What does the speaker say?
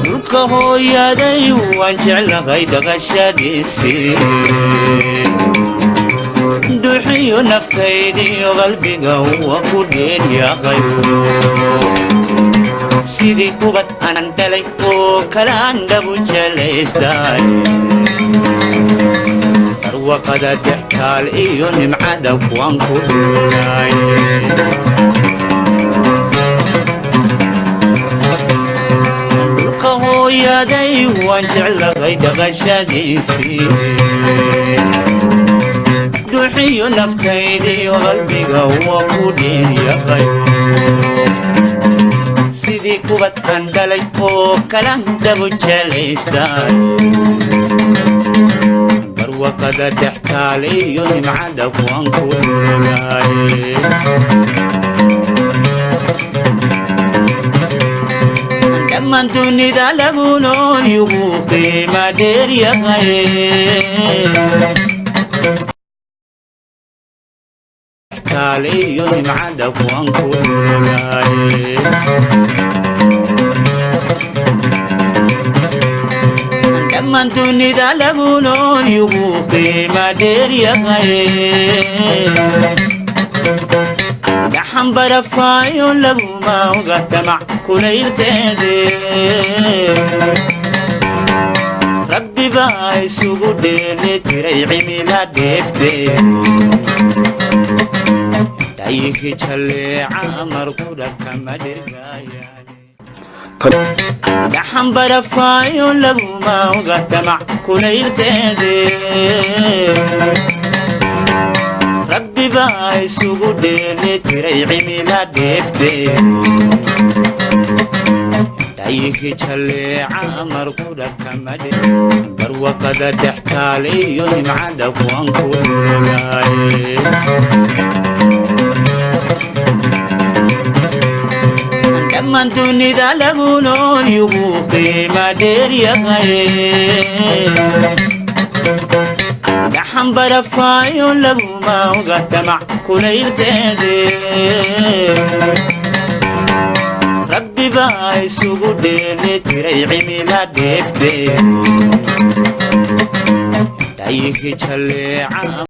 dhulka hooyaday waan jeclahay dhaqashadiisii duxiyo naftaydiyo qalbiga waa ku dheeryahay sidii kubad aanan dhalay oo kale aan dhabu jelaystay arwaqada dhextaal iyo nimcada waan ku dhulay hooyaday waan jeclahay dhaqashadiisii duxiyo naftaydiyo qalbiga waa ku dheeryahay sidii kubad aan dhalay oo kale dhabu jelaystay barwaqada dhextaal iyo nimcada waan ku dhulay dhammaan dunida lagu nool yugu qiima dheeryahay dhextaal iyo nimcada waan ku dhulay dhammaan dunida lagu nool yugu qiima dheeryahay dhaxan barafaayo laguma oga damac kulaylkeede rabbi baa isugu dheeli tiray cimila dheefteed dhayihi jalleeca markudha kama dhirgaayaan dhaxan barafaayo laguma oga damac kulaylkeede rabbi baa isugu dheeli tiray cimila dheefteed dhayihi jalleeca markudha kama dhir barwaqada dhextaal iyo nimcada waan ku dhulay dhammaan dunida lagu nool yugu qiima dheeryahay dhaxan barafaayo laguma oga damac kulaylkeede rabbi baa isugu dheeli tiray cimila dheefteed dhayihi jalleeca